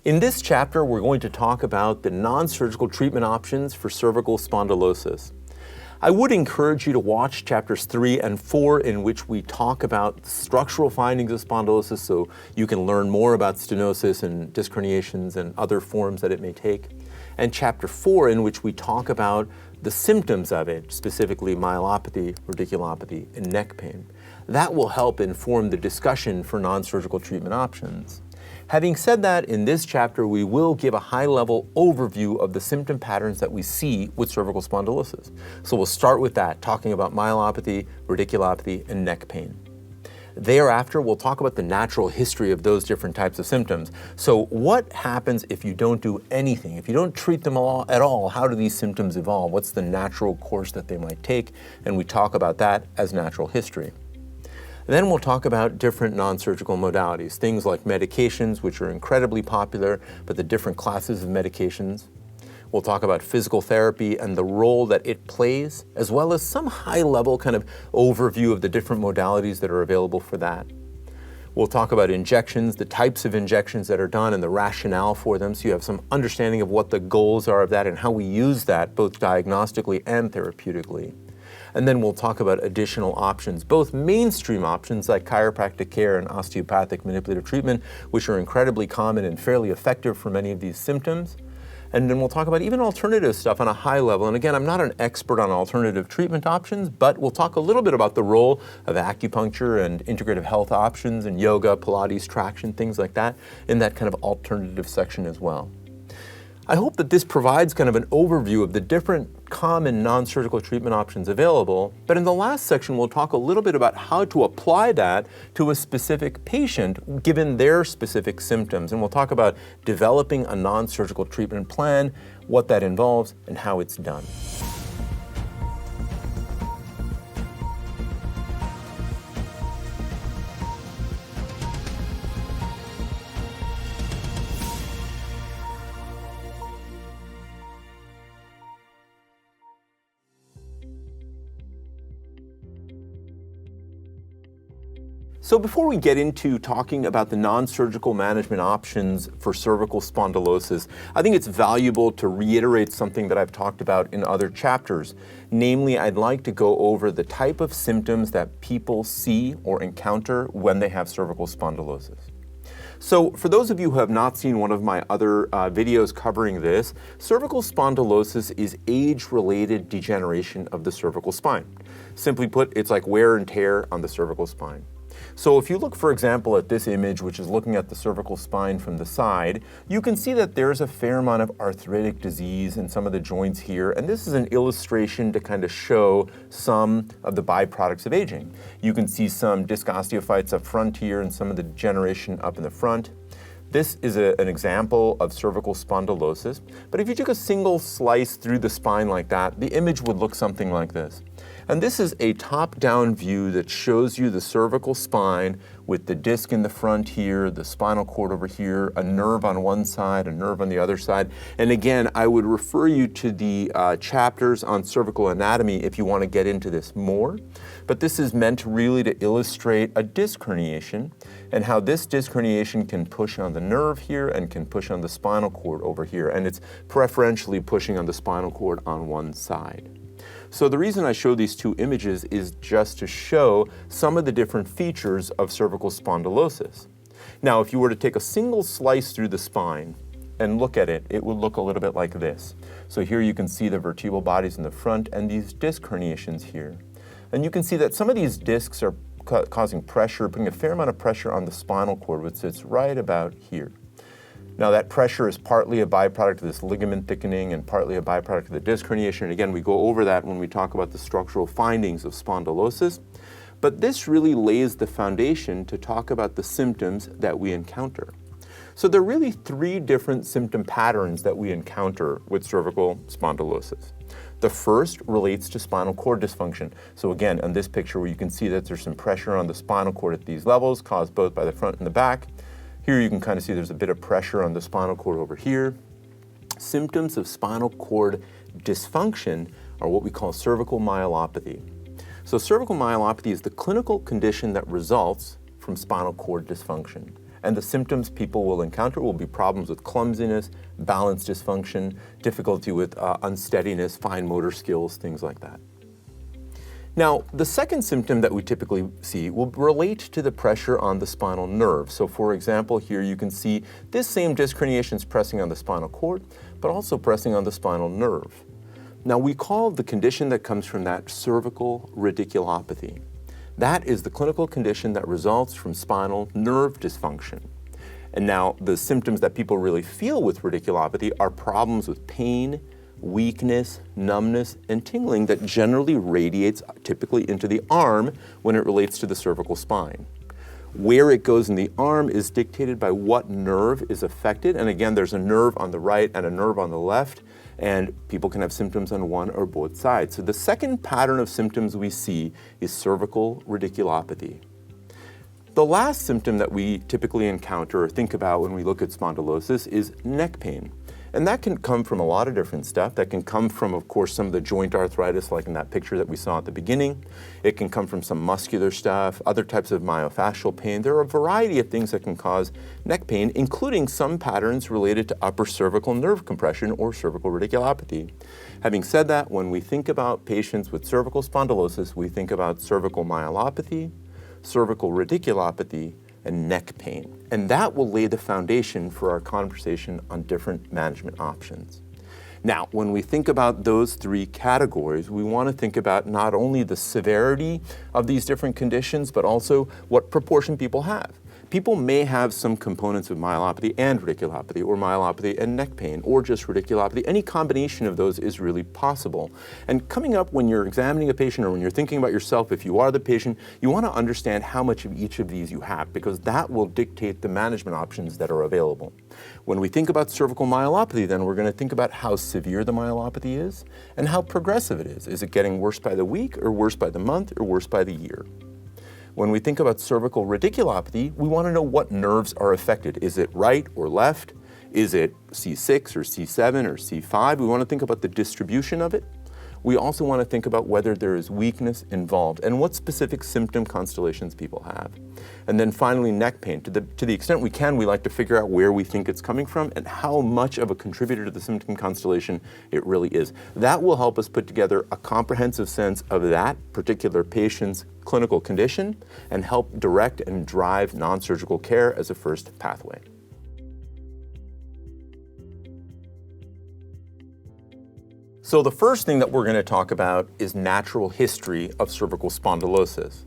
In this chapter, we're going to talk about the non-surgical treatment options for cervical spondylosis. I would encourage you to watch chapters 3 and 4 in which we talk about the structural findings of spondylosis so you can learn more about stenosis and disc herniations and other forms that it may take. And chapter 4 in which we talk about the symptoms of it, specifically myelopathy, radiculopathy, and neck pain. That will help inform the discussion for non-surgical treatment options. Having said that, in this chapter, we will give a high-level overview of the symptom patterns that we see with cervical spondylosis. So we'll start with that, talking about myelopathy, radiculopathy, and neck pain. Thereafter, we'll talk about the natural history of those different types of symptoms. So what happens if you don't do anything? If you don't treat them at all, how do these symptoms evolve? What's the natural course that they might take? And we talk about that as natural history. Then we'll talk about different non-surgical modalities, things like medications, which are incredibly popular, but the different classes of medications. We'll talk about physical therapy and the role that it plays, as well as some high-level kind of overview of the different modalities that are available for that. We'll talk about injections, the types of injections that are done and the rationale for them, so you have some understanding of what the goals are of that and how we use that both diagnostically and therapeutically. And then we'll talk about additional options, both mainstream options like chiropractic care and osteopathic manipulative treatment, which are incredibly common and fairly effective for many of these symptoms. And then we'll talk about even alternative stuff on a high level. And again, I'm not an expert on alternative treatment options, but we'll talk a little bit about the role of acupuncture and integrative health options and yoga, Pilates, traction, things like that in that kind of alternative section as well. I hope that this provides kind of an overview of the different common non-surgical treatment options available, but in the last section we'll talk a little bit about how to apply that to a specific patient given their specific symptoms, and we'll talk about developing a non-surgical treatment plan, what that involves, and how it's done. So before we get into talking about the non-surgical management options for cervical spondylosis, I think it's valuable to reiterate something that I've talked about in other chapters. Namely, I'd like to go over the type of symptoms that people see or encounter when they have cervical spondylosis. So for those of you who have not seen one of my other videos covering this, cervical spondylosis is age-related degeneration of the cervical spine. Simply put, it's like wear and tear on the cervical spine. So if you look, for example, at this image, which is looking at the cervical spine from the side, you can see that there's a fair amount of arthritic disease in some of the joints here, and this is an illustration to kind of show some of the byproducts of aging. You can see some disc osteophytes up front here and some of the degeneration up in the front. This is an example of cervical spondylosis, but if you took a single slice through the spine like that, the image would look something like this. And this is a top-down view that shows you the cervical spine with the disc in the front here, the spinal cord over here, a nerve on one side, a nerve on the other side. And again, I would refer you to the chapters on cervical anatomy if you want to get into this more. But this is meant really to illustrate a disc herniation and how this disc herniation can push on the nerve here and can push on the spinal cord over here. And it's preferentially pushing on the spinal cord on one side. So the reason I show these two images is just to show some of the different features of cervical spondylosis. Now, if you were to take a single slice through the spine and look at it, it would look a little bit like this. So here you can see the vertebral bodies in the front and these disc herniations here. And you can see that some of these discs are causing pressure, putting a fair amount of pressure on the spinal cord, which sits right about here. Now that pressure is partly a byproduct of this ligament thickening and partly a byproduct of the disc herniation. And again, we go over that when we talk about the structural findings of spondylosis. But this really lays the foundation to talk about the symptoms that we encounter. So there are really three different symptom patterns that we encounter with cervical spondylosis. The first relates to spinal cord dysfunction. So again, on this picture where you can see that there's some pressure on the spinal cord at these levels caused both by the front and the back. Here you can kind of see there's a bit of pressure on the spinal cord over here. Symptoms of spinal cord dysfunction are what we call cervical myelopathy. So cervical myelopathy is the clinical condition that results from spinal cord dysfunction. And the symptoms people will encounter will be problems with clumsiness, balance dysfunction, difficulty with unsteadiness, fine motor skills, things like that. Now, the second symptom that we typically see will relate to the pressure on the spinal nerve. So for example, here you can see this same disc herniation is pressing on the spinal cord, but also pressing on the spinal nerve. Now, we call the condition that comes from that cervical radiculopathy. That is the clinical condition that results from spinal nerve dysfunction. And now, the symptoms that people really feel with radiculopathy are problems with pain, weakness, numbness, and tingling that generally radiates typically into the arm when it relates to the cervical spine. Where it goes in the arm is dictated by what nerve is affected. And again, there's a nerve on the right and a nerve on the left, and people can have symptoms on one or both sides. So the second pattern of symptoms we see is cervical radiculopathy. The last symptom that we typically encounter or think about when we look at spondylosis is neck pain. And that can come from a lot of different stuff. That can come from, of course, some of the joint arthritis, like in that picture that we saw at the beginning. It can come from some muscular stuff, other types of myofascial pain. There are a variety of things that can cause neck pain, including some patterns related to upper cervical nerve compression or cervical radiculopathy. Having said that, when we think about patients with cervical spondylosis, we think about cervical myelopathy, cervical radiculopathy, and neck pain. And that will lay the foundation for our conversation on different management options. Now, when we think about those three categories, we want to think about not only the severity of these different conditions, but also what proportion people have. People may have some components of myelopathy and radiculopathy, or myelopathy and neck pain, or just radiculopathy. Any combination of those is really possible. And coming up when you're examining a patient or when you're thinking about yourself, if you are the patient, you want to understand how much of each of these you have, because that will dictate the management options that are available. When we think about cervical myelopathy, then we're going to think about how severe the myelopathy is and how progressive it is. Is it getting worse by the week, or worse by the month, or worse by the year? When we think about cervical radiculopathy, we want to know what nerves are affected. Is it right or left? Is it C6 or C7 or C5? We want to think about the distribution of it. We also want to think about whether there is weakness involved and what specific symptom constellations people have. And then finally, neck pain. To the extent we can, we like to figure out where we think it's coming from and how much of a contributor to the symptom constellation it really is. That will help us put together a comprehensive sense of that particular patient's clinical condition and help direct and drive non-surgical care as a first pathway. So the first thing that we're going to talk about is natural history of cervical spondylosis.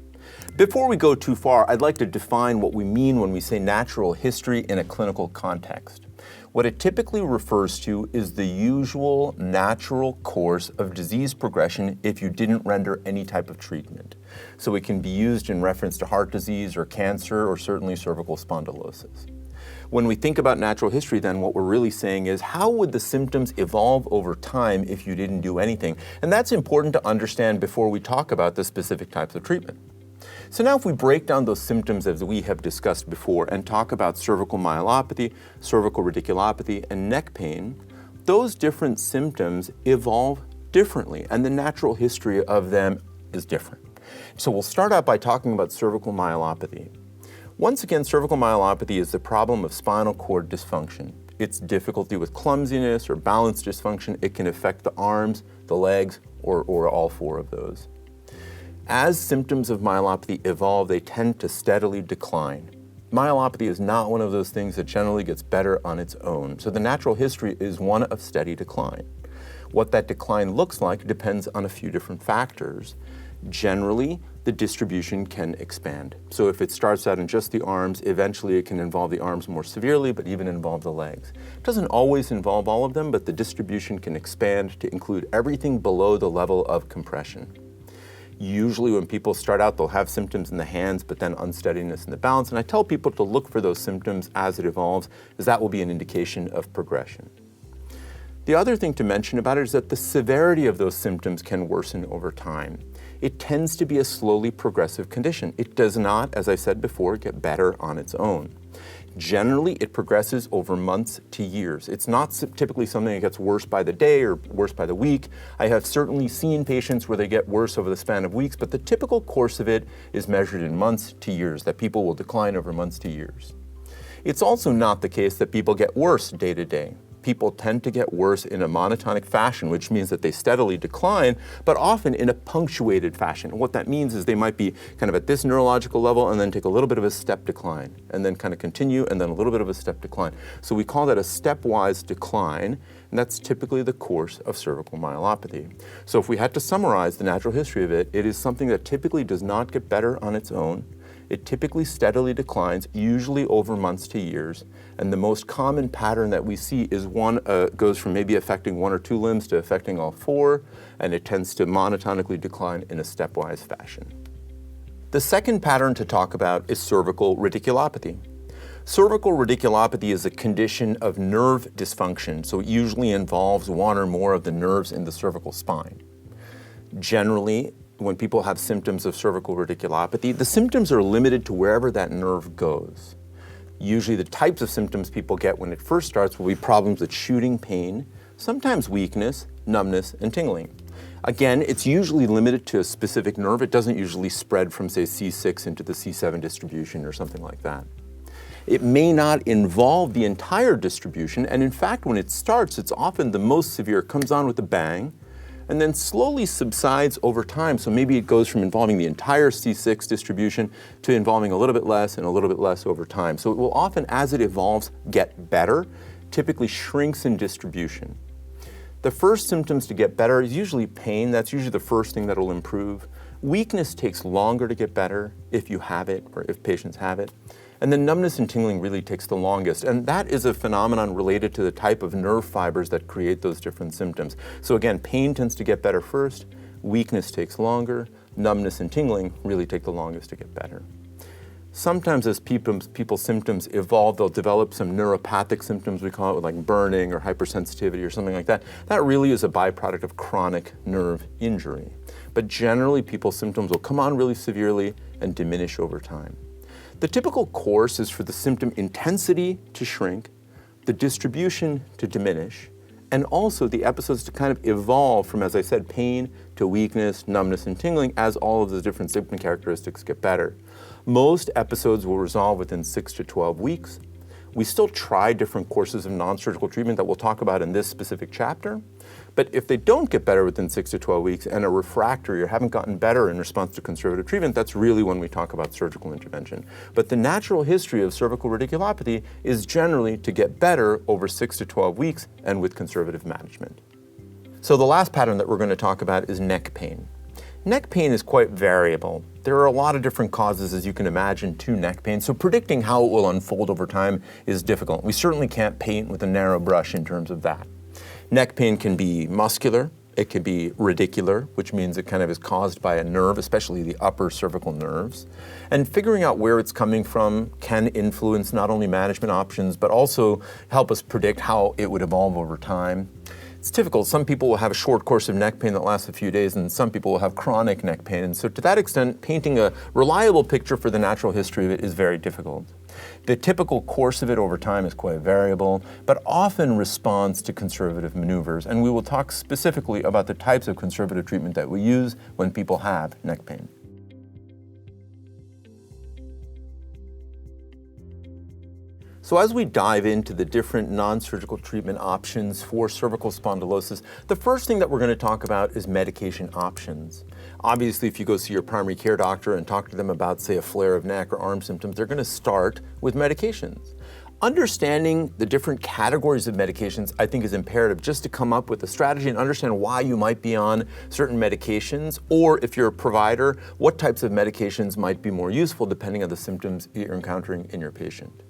Before we go too far, I'd like to define what we mean when we say natural history in a clinical context. What it typically refers to is the usual natural course of disease progression if you didn't render any type of treatment. So it can be used in reference to heart disease or cancer or certainly cervical spondylosis. When we think about natural history, then what we're really saying is, how would the symptoms evolve over time if you didn't do anything? And that's important to understand before we talk about the specific types of treatment. So now if we break down those symptoms as we have discussed before and talk about cervical myelopathy, cervical radiculopathy, and neck pain, those different symptoms evolve differently, and the natural history of them is different. So we'll start out by talking about cervical myelopathy. Once again, cervical myelopathy is the problem of spinal cord dysfunction. It's difficulty with clumsiness or balance dysfunction. It can affect the arms, the legs, or all four of those. As symptoms of myelopathy evolve, they tend to steadily decline. Myelopathy is not one of those things that generally gets better on its own. So the natural history is one of steady decline. What that decline looks like depends on a few different factors. Generally, the distribution can expand. So if it starts out in just the arms, eventually it can involve the arms more severely, but even involve the legs. It doesn't always involve all of them, but the distribution can expand to include everything below the level of compression. Usually when people start out, they'll have symptoms in the hands, but then unsteadiness in the balance. And I tell people to look for those symptoms as it evolves, as that will be an indication of progression. The other thing to mention about it is that the severity of those symptoms can worsen over time. It tends to be a slowly progressive condition. It does not, as I said before, get better on its own. Generally, it progresses over months to years. It's not typically something that gets worse by the day or worse by the week. I have certainly seen patients where they get worse over the span of weeks, but the typical course of it is measured in months to years, that people will decline over months to years. It's also not the case that people get worse day to day. People tend to get worse in a monotonic fashion, which means that they steadily decline, but often in a punctuated fashion. And what that means is they might be kind of at this neurological level and then take a little bit of a step decline, and then kind of continue, and then a little bit of a step decline. So we call that a stepwise decline, and that's typically the course of cervical myelopathy. So if we had to summarize the natural history of it, it is something that typically does not get better on its own. It typically steadily declines, usually over months to years. And the most common pattern that we see is one goes from maybe affecting one or two limbs to affecting all four, and it tends to monotonically decline in a stepwise fashion. The second pattern to talk about is cervical radiculopathy. Cervical radiculopathy is a condition of nerve dysfunction, so it usually involves one or more of the nerves in the cervical spine. Generally, when people have symptoms of cervical radiculopathy, the symptoms are limited to wherever that nerve goes. Usually the types of symptoms people get when it first starts will be problems with shooting pain, sometimes weakness, numbness, and tingling. Again, it's usually limited to a specific nerve. It doesn't usually spread from, say, C6 into the C7 distribution or something like that. It may not involve the entire distribution, and in fact, when it starts, it's often the most severe. It comes on with a bang, and then slowly subsides over time. So maybe it goes from involving the entire C6 distribution to involving a little bit less and a little bit less over time. So it will often, as it evolves, get better, typically shrinks in distribution. The first symptoms to get better is usually pain. That's usually the first thing that will improve. Weakness takes longer to get better if you have it or if patients have it. And then numbness and tingling really takes the longest. And that is a phenomenon related to the type of nerve fibers that create those different symptoms. So again, pain tends to get better first, weakness takes longer, numbness and tingling really take the longest to get better. Sometimes as people's symptoms evolve, they'll develop some neuropathic symptoms, we call it, like burning or hypersensitivity or something like that. That really is a byproduct of chronic nerve injury. But generally, people's symptoms will come on really severely and diminish over time. The typical course is for the symptom intensity to shrink, the distribution to diminish, and also the episodes to kind of evolve from, as I said, pain to weakness, numbness, and tingling as all of the different symptom characteristics get better. Most episodes will resolve within 6 to 12 weeks. We still try different courses of non-surgical treatment that we'll talk about in this specific chapter. But if they don't get better within 6 to 12 weeks and are refractory or haven't gotten better in response to conservative treatment, that's really when we talk about surgical intervention. But the natural history of cervical radiculopathy is generally to get better over 6 to 12 weeks and with conservative management. So the last pattern that we're going to talk about is neck pain. Neck pain is quite variable. There are a lot of different causes, as you can imagine, to neck pain, so predicting how it will unfold over time is difficult. We certainly can't paint with a narrow brush in terms of that. Neck pain can be muscular, it can be radicular, which means it kind of is caused by a nerve, especially the upper cervical nerves. And figuring out where it's coming from can influence not only management options, but also help us predict how it would evolve over time. It's difficult. Some people will have a short course of neck pain that lasts a few days, and some people will have chronic neck pain. And so to that extent, painting a reliable picture for the natural history of it is very difficult. The typical course of it over time is quite variable, but often responds to conservative maneuvers. And we will talk specifically about the types of conservative treatment that we use when people have neck pain. So as we dive into the different non-surgical treatment options for cervical spondylosis, the first thing that we're going to talk about is medication options. Obviously, if you go see your primary care doctor and talk to them about, say, a flare of neck or arm symptoms, they're going to start with medications. Understanding the different categories of medications, I think, is imperative just to come up with a strategy and understand why you might be on certain medications, or if you're a provider, what types of medications might be more useful depending on the symptoms you're encountering in your patient.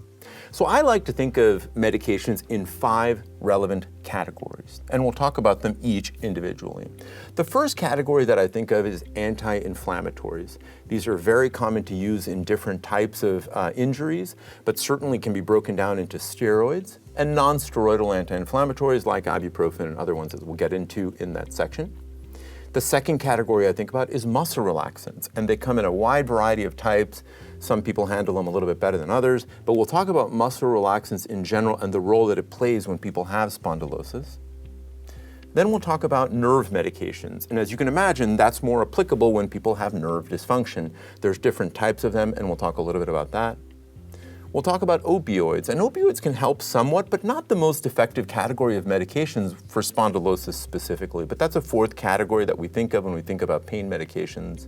So I like to think of medications in 5 relevant categories, and we'll talk about them each individually. The first category that I think of is anti-inflammatories. These are very common to use in different types of injuries, but certainly can be broken down into steroids and non-steroidal anti-inflammatories like ibuprofen and other ones that we'll get into in that section. The second category I think about is muscle relaxants, and they come in a wide variety of types. Some people handle them a little bit better than others, but we'll talk about muscle relaxants in general and the role that it plays when people have spondylosis. Then we'll talk about nerve medications, and as you can imagine, that's more applicable when people have nerve dysfunction. There's different types of them, and we'll talk a little bit about that. We'll talk about opioids, and opioids can help somewhat, but not the most effective category of medications for spondylosis specifically. But that's a fourth category that we think of when we think about pain medications.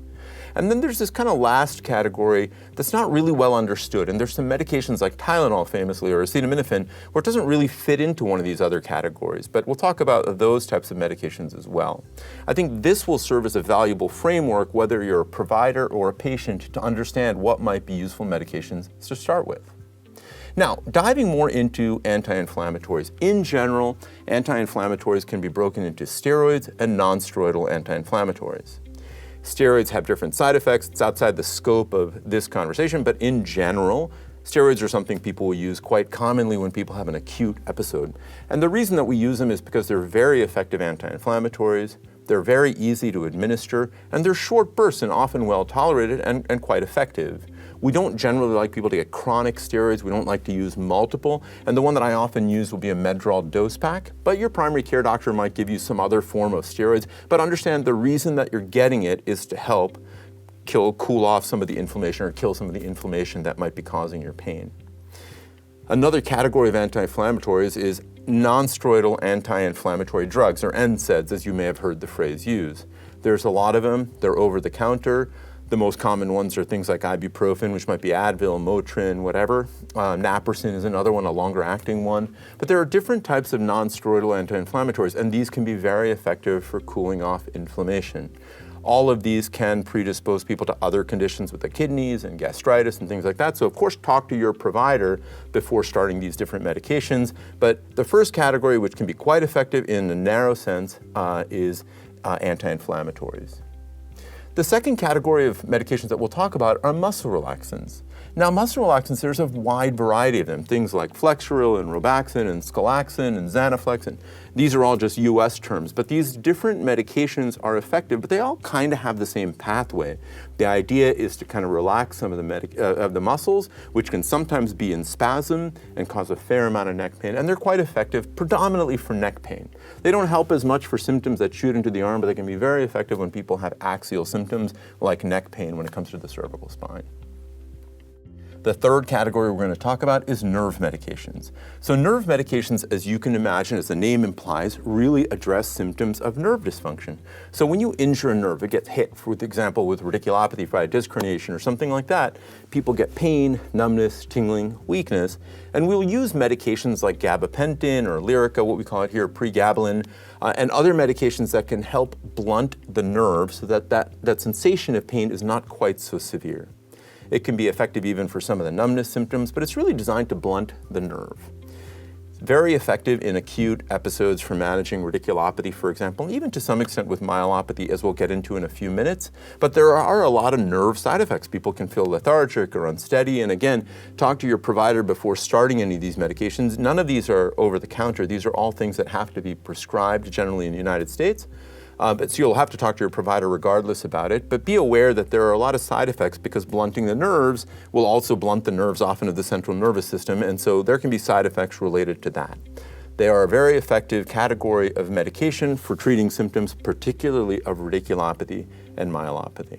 And then there's this kind of last category that's not really well understood, and there's some medications like Tylenol famously, or acetaminophen, where it doesn't really fit into one of these other categories. But we'll talk about those types of medications as well. I think this will serve as a valuable framework, whether you're a provider or a patient, to understand what might be useful medications to start with. Now, diving more into anti-inflammatories. In general, anti-inflammatories can be broken into steroids and non-steroidal anti-inflammatories. Steroids have different side effects. It's outside the scope of this conversation, but in general, steroids are something people will use quite commonly when people have an acute episode. And the reason that we use them is because they're very effective anti-inflammatories, they're very easy to administer, and they're short bursts and often well tolerated and quite effective. We don't generally like people to get chronic steroids. We don't like to use multiple. And the one that I often use will be a Medrol dose pack. But your primary care doctor might give you some other form of steroids. But understand the reason that you're getting it is to help cool off some of the inflammation or kill some of the inflammation that might be causing your pain. Another category of anti-inflammatories is non-steroidal anti-inflammatory drugs, or NSAIDs, as you may have heard the phrase used. There's a lot of them. They're over the counter. The most common ones are things like ibuprofen, which might be Advil, Motrin, whatever. Naproxen is another one, a longer acting one. But there are different types of non-steroidal anti-inflammatories, and these can be very effective for cooling off inflammation. All of these can predispose people to other conditions with the kidneys and gastritis and things like that. So of course, talk to your provider before starting these different medications. But the first category, which can be quite effective in a narrow sense, is anti-inflammatories. The second category of medications that we'll talk about are muscle relaxants. Now, muscle relaxants, there's a wide variety of them, things like Flexeril and Robaxin and Scalaxin and Zanaflex. These are all just US terms, but these different medications are effective, but they all kind of have the same pathway. The idea is to kind of relax some of the muscles, which can sometimes be in spasm and cause a fair amount of neck pain, and they're quite effective predominantly for neck pain. They don't help as much for symptoms that shoot into the arm, but they can be very effective when people have axial symptoms like neck pain when it comes to the cervical spine. The third category we're going to talk about is nerve medications. So nerve medications, as you can imagine, as the name implies, really address symptoms of nerve dysfunction. So when you injure a nerve, it gets hit, for example, with radiculopathy by a disc herniation or something like that, people get pain, numbness, tingling, weakness, and we'll use medications like gabapentin or Lyrica, what we call it here, pregabalin, and other medications that can help blunt the nerve so that sensation of pain is not quite so severe. It can be effective even for some of the numbness symptoms, but it's really designed to blunt the nerve. Very effective in acute episodes for managing radiculopathy, for example, and even to some extent with myelopathy, as we'll get into in a few minutes. But there are a lot of nerve side effects. People can feel lethargic or unsteady, and again, talk to your provider before starting any of these medications. None of these are over the counter. These are all things that have to be prescribed, generally in the United States. So you'll have to talk to your provider regardless about it, but be aware that there are a lot of side effects because blunting the nerves will also blunt the nerves often of the central nervous system, and so there can be side effects related to that. They are a very effective category of medication for treating symptoms, particularly of radiculopathy and myelopathy.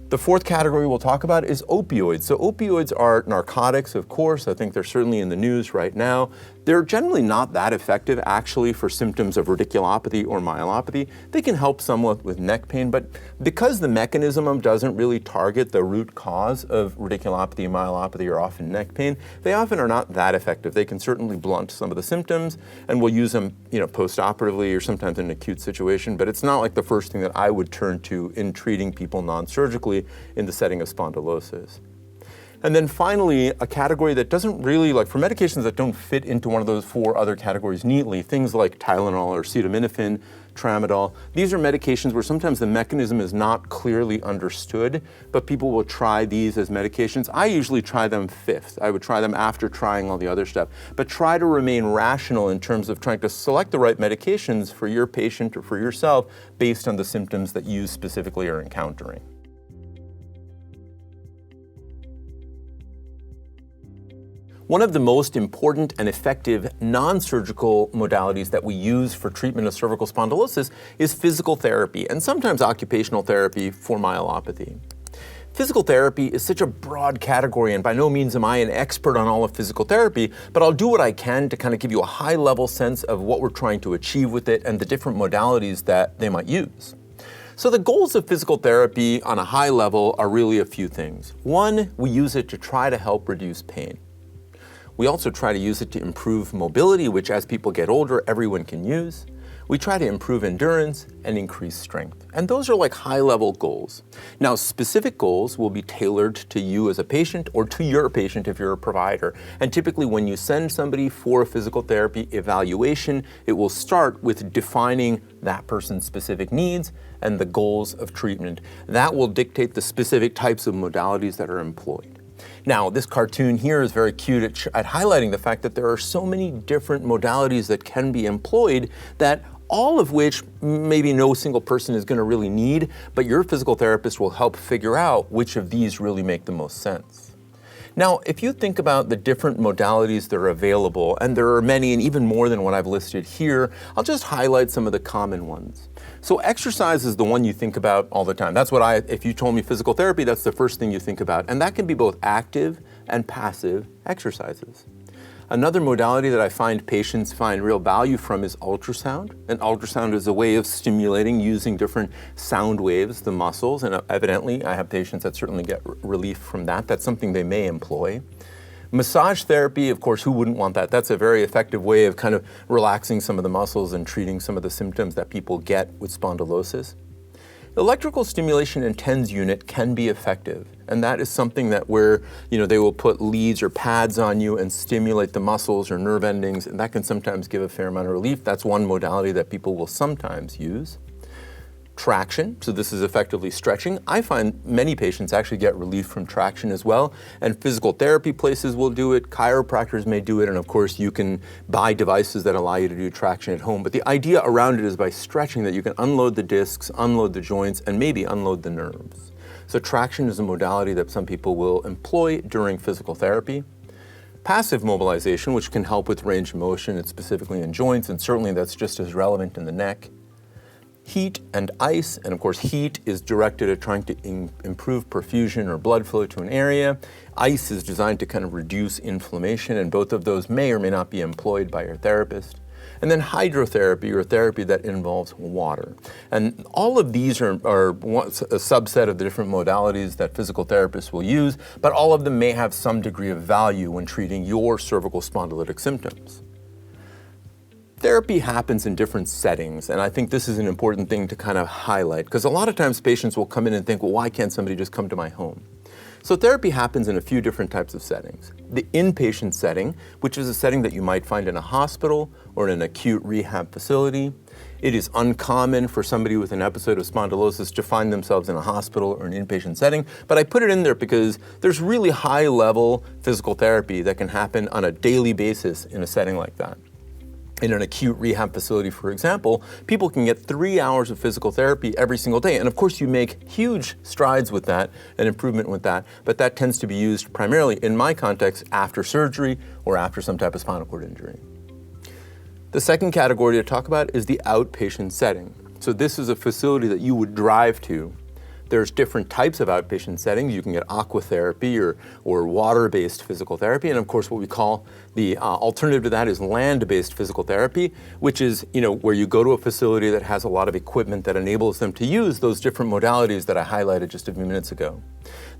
The fourth category we'll talk about is opioids. So opioids are narcotics, of course. I think they're certainly in the news right now. They're generally not that effective, actually, for symptoms of radiculopathy or myelopathy. They can help somewhat with neck pain, but because the mechanism doesn't really target the root cause of radiculopathy and myelopathy, or often neck pain, they often are not that effective. They can certainly blunt some of the symptoms, and we'll use them, post-operatively or sometimes in an acute situation, but it's not like the first thing that I would turn to in treating people non-surgically in the setting of spondylosis. And then finally, a category that doesn't really, for medications that don't fit into one of those four other categories neatly, things like Tylenol or acetaminophen, tramadol. These are medications where sometimes the mechanism is not clearly understood, but people will try these as medications. I usually try them fifth. I would try them after trying all the other stuff, but try to remain rational in terms of trying to select the right medications for your patient or for yourself based on the symptoms that you specifically are encountering. One of the most important and effective non-surgical modalities that we use for treatment of cervical spondylosis is physical therapy and sometimes occupational therapy for myelopathy. Physical therapy is such a broad category, and by no means am I an expert on all of physical therapy, but I'll do what I can to kind of give you a high-level sense of what we're trying to achieve with it and the different modalities that they might use. So the goals of physical therapy on a high level are really a few things. One, we use it to try to help reduce pain. We also try to use it to improve mobility, which as people get older, everyone can use. We try to improve endurance and increase strength. And those are like high-level goals. Now, specific goals will be tailored to you as a patient or to your patient if you're a provider. And typically when you send somebody for a physical therapy evaluation, it will start with defining that person's specific needs and the goals of treatment. That will dictate the specific types of modalities that are employed. Now, this cartoon here is very cute at highlighting the fact that there are so many different modalities that can be employed that all of which maybe no single person is going to really need, but your physical therapist will help figure out which of these really make the most sense. Now, if you think about the different modalities that are available, and there are many and even more than what I've listed here, I'll just highlight some of the common ones. So exercise is the one you think about all the time. That's what if you told me physical therapy, that's the first thing you think about. And that can be both active and passive exercises. Another modality that I find patients find real value from is ultrasound. And ultrasound is a way of stimulating using different sound waves, the muscles, and evidently I have patients that certainly get relief from that. That's something they may employ. Massage therapy, of course, who wouldn't want that? That's a very effective way of kind of relaxing some of the muscles and treating some of the symptoms that people get with spondylosis. Electrical stimulation and TENS unit can be effective, and that is something that where they will put leads or pads on you and stimulate the muscles or nerve endings, and that can sometimes give a fair amount of relief. That's one modality that people will sometimes use. Traction, so this is effectively stretching. I find many patients actually get relief from traction as well, and physical therapy places will do it, chiropractors may do it, and of course you can buy devices that allow you to do traction at home. But the idea around it is by stretching that you can unload the discs, unload the joints, and maybe unload the nerves. So traction is a modality that some people will employ during physical therapy. Passive mobilization, which can help with range of motion, and specifically in joints, and certainly that's just as relevant in the neck. Heat and ice, and of course heat is directed at trying to improve perfusion or blood flow to an area. Ice is designed to kind of reduce inflammation, and both of those may or may not be employed by your therapist. And then hydrotherapy, or therapy that involves water. And all of these are a subset of the different modalities that physical therapists will use, but all of them may have some degree of value when treating your cervical spondylitic symptoms. Therapy happens in different settings, and I think this is an important thing to kind of highlight, because a lot of times patients will come in and think, well, why can't somebody just come to my home? So therapy happens in a few different types of settings. The inpatient setting, which is a setting that you might find in a hospital or in an acute rehab facility. It is uncommon for somebody with an episode of spondylosis to find themselves in a hospital or an inpatient setting, but I put it in there because there's really high-level physical therapy that can happen on a daily basis in a setting like that. In an acute rehab facility, for example, people can get 3 hours of physical therapy every single day. And of course, you make huge strides with that and improvement with that, but that tends to be used primarily, in my context, after surgery or after some type of spinal cord injury. The second category to talk about is the outpatient setting. So this is a facility that you would drive to. There's different types of outpatient settings. You can get aquatherapy or water-based physical therapy. And of course, what we call the alternative to that is land-based physical therapy, which is where you go to a facility that has a lot of equipment that enables them to use those different modalities that I highlighted just a few minutes ago.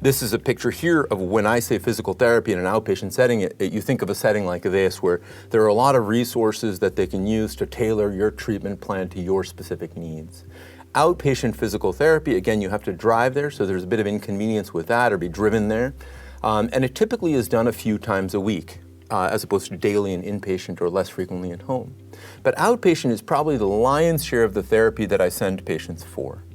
This is a picture here of when I say physical therapy in an outpatient setting, you think of a setting like this where there are a lot of resources that they can use to tailor your treatment plan to your specific needs. Outpatient physical therapy, again, you have to drive there, so there's a bit of inconvenience with that, or be driven there. And it typically is done a few times a week, as opposed to daily and inpatient or less frequently at home. But outpatient is probably the lion's share of the therapy that I send patients for.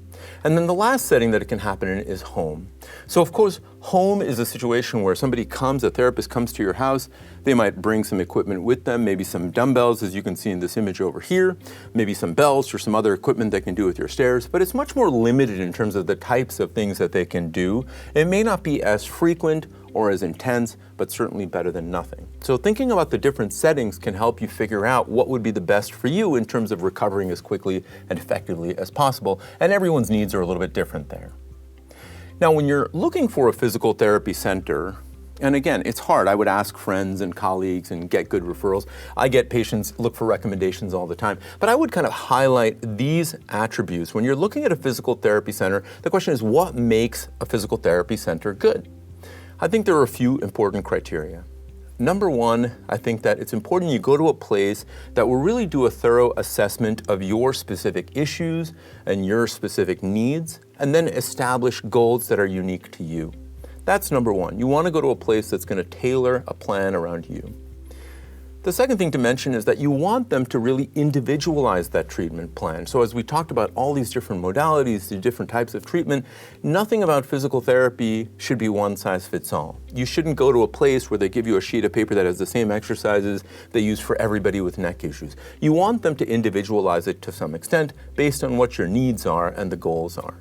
And then the last setting that it can happen in is home. So of course, home is a situation where somebody comes, a therapist comes to your house, they might bring some equipment with them, maybe some dumbbells, as you can see in this image over here, maybe some belts or some other equipment they can do with your stairs, but it's much more limited in terms of the types of things that they can do. It may not be as frequent or as intense, but certainly better than nothing. So thinking about the different settings can help you figure out what would be the best for you in terms of recovering as quickly and effectively as possible, and everyone's needs are a little bit different there. Now, when you're looking for a physical therapy center, and again, it's hard. I would ask friends and colleagues and get good referrals. I get patients look for recommendations all the time. But I would kind of highlight these attributes. When you're looking at a physical therapy center, the question is, what makes a physical therapy center good? I think there are a few important criteria. Number one, I think that it's important you go to a place that will really do a thorough assessment of your specific issues and your specific needs, and then establish goals that are unique to you. That's number one. You want to go to a place that's going to tailor a plan around you. The second thing to mention is that you want them to really individualize that treatment plan. So as we talked about all these different modalities, the different types of treatment, nothing about physical therapy should be one size fits all. You shouldn't go to a place where they give you a sheet of paper that has the same exercises they use for everybody with neck issues. You want them to individualize it to some extent based on what your needs are and the goals are.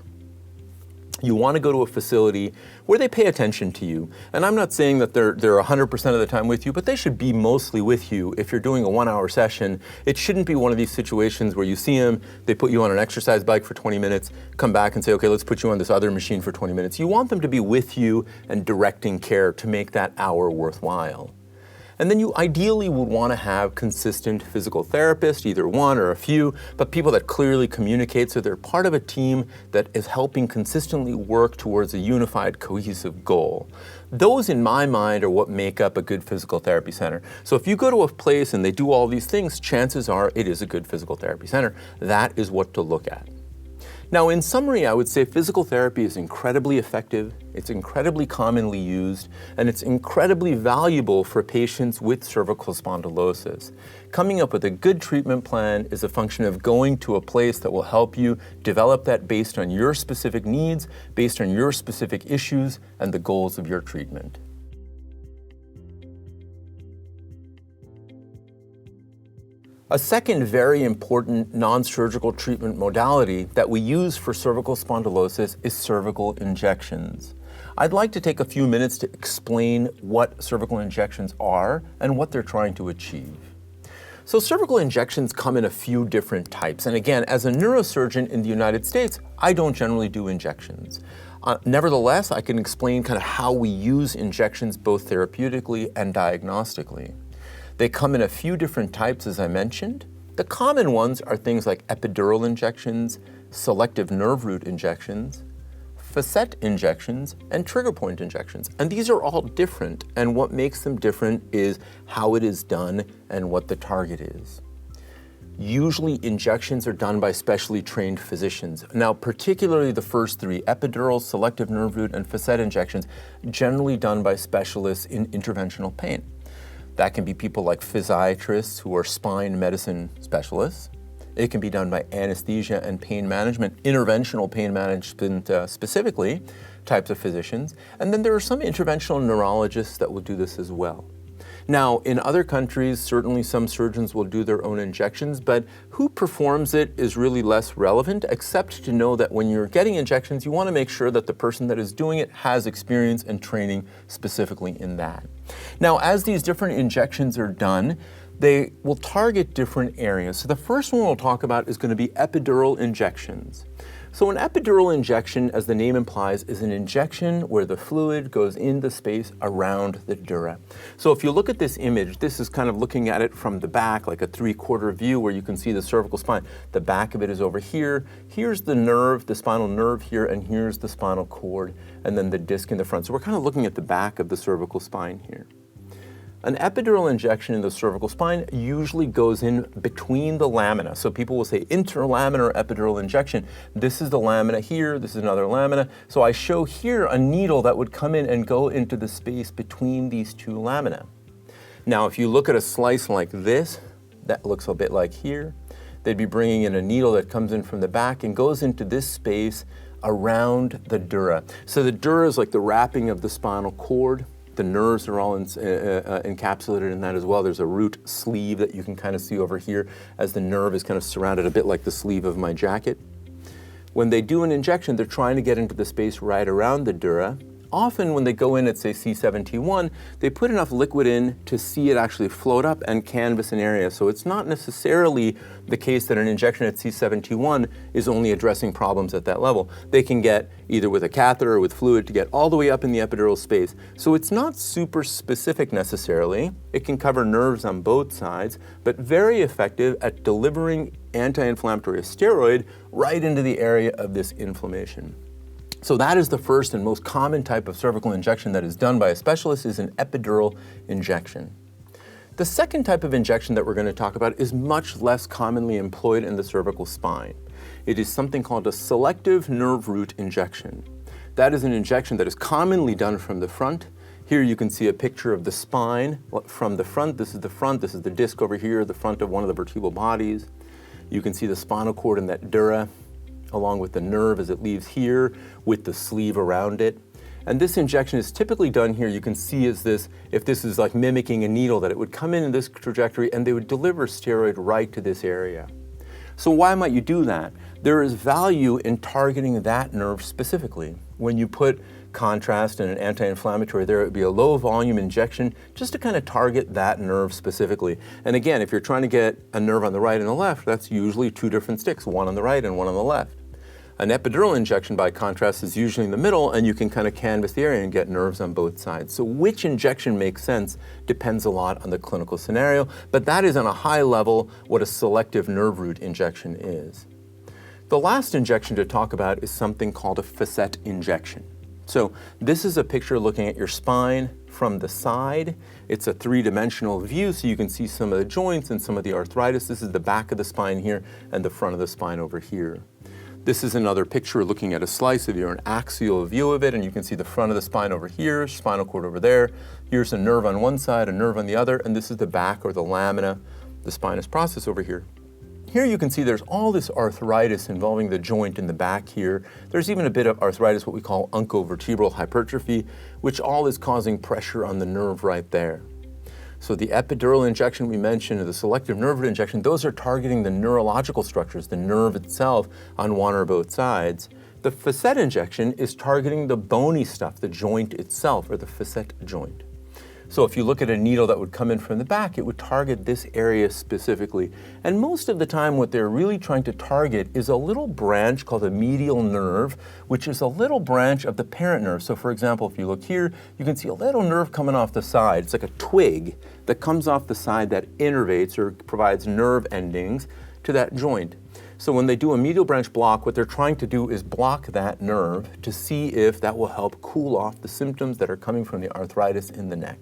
You want to go to a facility where they pay attention to you. And I'm not saying that they're 100% of the time with you, but they should be mostly with you. If you're doing a 1-hour session, it shouldn't be one of these situations where you see them, they put you on an exercise bike for 20 minutes, come back and say, okay, let's put you on this other machine for 20 minutes. You want them to be with you and directing care to make that hour worthwhile. And then you ideally would want to have consistent physical therapists, either one or a few, but people that clearly communicate so they're part of a team that is helping consistently work towards a unified, cohesive goal. Those, in my mind, are what make up a good physical therapy center. So if you go to a place and they do all these things, chances are it is a good physical therapy center. That is what to look at. Now, in summary, I would say physical therapy is incredibly effective, it's incredibly commonly used, and it's incredibly valuable for patients with cervical spondylosis. Coming up with a good treatment plan is a function of going to a place that will help you develop that based on your specific needs, based on your specific issues, and the goals of your treatment. A second very important non-surgical treatment modality that we use for cervical spondylosis is cervical injections. I'd like to take a few minutes to explain what cervical injections are and what they're trying to achieve. So cervical injections come in a few different types. And again, as a neurosurgeon in the United States, I don't generally do injections. Nevertheless, I can explain kind of how we use injections both therapeutically and diagnostically. They come in a few different types, as I mentioned. The common ones are things like epidural injections, selective nerve root injections, facet injections, and trigger point injections. And these are all different, and what makes them different is how it is done and what the target is. Usually injections are done by specially trained physicians. Now, particularly the first three, epidural, selective nerve root, and facet injections, generally done by specialists in interventional pain. That can be people like physiatrists who are spine medicine specialists. It can be done by anesthesia and pain management, interventional pain management specifically, types of physicians. And then there are some interventional neurologists that will do this as well. Now, in other countries, certainly some surgeons will do their own injections, but who performs it is really less relevant, except to know that when you're getting injections, you want to make sure that the person that is doing it has experience and training specifically in that. Now, as these different injections are done, they will target different areas. So the first one we'll talk about is going to be epidural injections. So an epidural injection, as the name implies, is an injection where the fluid goes in the space around the dura. So if you look at this image, this is kind of looking at it from the back, like a 3/4 view where you can see the cervical spine. The back of it is over here. Here's the nerve, the spinal nerve here, and here's the spinal cord, and then the disc in the front. So we're kind of looking at the back of the cervical spine here. An epidural injection in the cervical spine usually goes in between the lamina. So people will say interlaminar epidural injection. This is the lamina here, this is another lamina. So I show here a needle that would come in and go into the space between these two lamina. Now, if you look at a slice like this, that looks a bit like here. They'd be bringing in a needle that comes in from the back and goes into this space around the dura. So the dura is like the wrapping of the spinal cord. The nerves are all encapsulated in that as well. There's a root sleeve that you can kind of see over here as the nerve is kind of surrounded a bit like the sleeve of my jacket. When they do an injection, they're trying to get into the space right around the dura, often when they go in at, say, C17-1, they put enough liquid in to see it actually float up and canvas an area. So it's not necessarily the case that an injection at C17-1 is only addressing problems at that level. They can get, either with a catheter or with fluid, to get all the way up in the epidural space. So it's not super specific necessarily. It can cover nerves on both sides, but very effective at delivering anti-inflammatory steroid right into the area of this inflammation. So that is the first and most common type of cervical injection that is done by a specialist, is an epidural injection. The second type of injection that we're going to talk about is much less commonly employed in the cervical spine. It is something called a selective nerve root injection. That is an injection that is commonly done from the front. Here you can see a picture of the spine from the front. This is the front, this is the disc over here, the front of one of the vertebral bodies. You can see the spinal cord and that dura, along with the nerve as it leaves here with the sleeve around it. And this injection is typically done here. You can see if this is like mimicking a needle, that it would come in this trajectory and they would deliver steroid right to this area. So why might you do that? There is value in targeting that nerve specifically. When you put contrast and an anti-inflammatory there, it would be a low volume injection just to kind of target that nerve specifically. And again, if you're trying to get a nerve on the right and the left, that's usually two different sticks, one on the right and one on the left. An epidural injection, by contrast, is usually in the middle, and you can kind of canvas the area and get nerves on both sides. So which injection makes sense depends a lot on the clinical scenario, but that is on a high level what a selective nerve root injection is. The last injection to talk about is something called a facet injection. So this is a picture looking at your spine from the side. It's a three-dimensional view, so you can see some of the joints and some of the arthritis. This is the back of the spine here and the front of the spine over here. This is another picture looking at a slice of an axial view of it, and you can see the front of the spine over here, spinal cord over there. Here's a nerve on one side, a nerve on the other, and this is the back or the lamina, the spinous process over here. Here you can see there's all this arthritis involving the joint in the back here. There's even a bit of arthritis, what we call uncovertebral hypertrophy, which all is causing pressure on the nerve right there. So the epidural injection we mentioned, or the selective nerve root injection, those are targeting the neurological structures, the nerve itself on one or both sides. The facet injection is targeting the bony stuff, the joint itself, or the facet joint. So if you look at a needle that would come in from the back, it would target this area specifically. And most of the time what they're really trying to target is a little branch called a medial nerve, which is a little branch of the parent nerve. So for example, if you look here, you can see a little nerve coming off the side. It's like a twig that comes off the side that innervates or provides nerve endings to that joint. So when they do a medial branch block, what they're trying to do is block that nerve to see if that will help cool off the symptoms that are coming from the arthritis in the neck.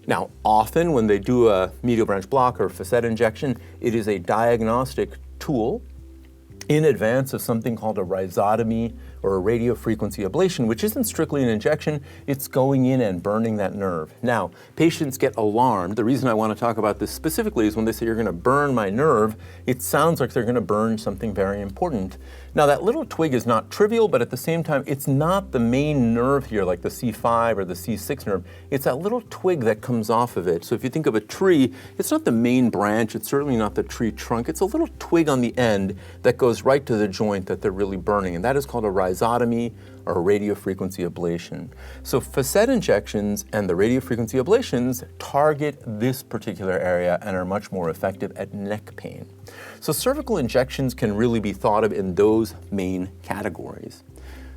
Now, often when they do a medial branch block or facet injection, it is a diagnostic tool in advance of something called a rhizotomy or a radiofrequency ablation, which isn't strictly an injection, it's going in and burning that nerve. Now, patients get alarmed. The reason I want to talk about this specifically is when they say you're going to burn my nerve, it sounds like they're going to burn something very important. Now, that little twig is not trivial, but at the same time, it's not the main nerve here, like the C5 or the C6 nerve. It's that little twig that comes off of it. So if you think of a tree, it's not the main branch, it's certainly not the tree trunk, it's a little twig on the end that goes right to the joint that they're really burning, and that is called a rhizotomy or a radiofrequency ablation. So facet injections and the radiofrequency ablations target this particular area and are much more effective at neck pain. So cervical injections can really be thought of in those main categories.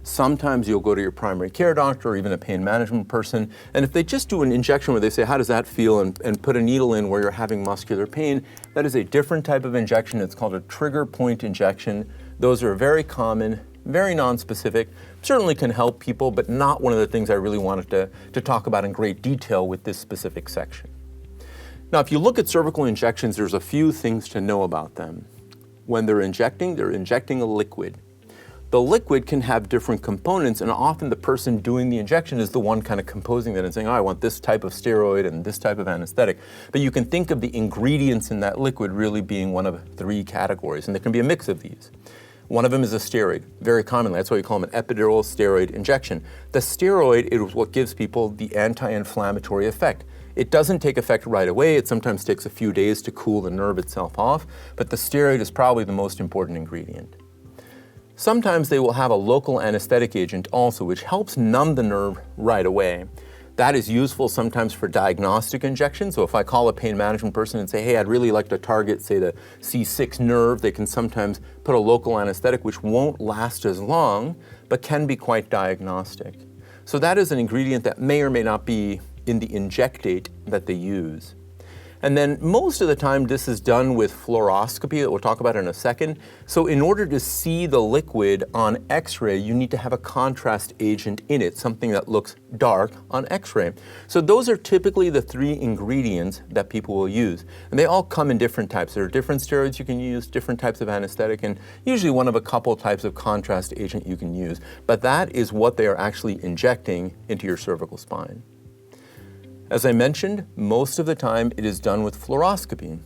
Sometimes you'll go to your primary care doctor or even a pain management person, and if they just do an injection where they say, how does that feel, and put a needle in where you're having muscular pain, that is a different type of injection. It's called a trigger point injection. Those are very common, very nonspecific, certainly can help people, but not one of the things I really wanted to talk about in great detail with this specific section. Now, if you look at cervical injections, there's a few things to know about them. When they're injecting a liquid. The liquid can have different components, and often the person doing the injection is the one kind of composing that and saying, oh, I want this type of steroid and this type of anesthetic. But you can think of the ingredients in that liquid really being one of three categories, and there can be a mix of these. One of them is a steroid, very commonly. That's why we call them an epidural steroid injection. The steroid is what gives people the anti-inflammatory effect. It doesn't take effect right away. It sometimes takes a few days to cool the nerve itself off, but the steroid is probably the most important ingredient. Sometimes they will have a local anesthetic agent also, which helps numb the nerve right away. That is useful sometimes for diagnostic injections. So if I call a pain management person and say, hey, I'd really like to target, say, the C6 nerve, they can sometimes put a local anesthetic which won't last as long, but can be quite diagnostic. So that is an ingredient that may or may not be in the injectate that they use. And then most of the time this is done with fluoroscopy that we'll talk about in a second. So in order to see the liquid on X-ray, you need to have a contrast agent in it, something that looks dark on X-ray. So those are typically the three ingredients that people will use. And they all come in different types. There are different steroids you can use, different types of anesthetic, and usually one of a couple types of contrast agent you can use. But that is what they are actually injecting into your cervical spine. As I mentioned, most of the time it is done with fluoroscopy.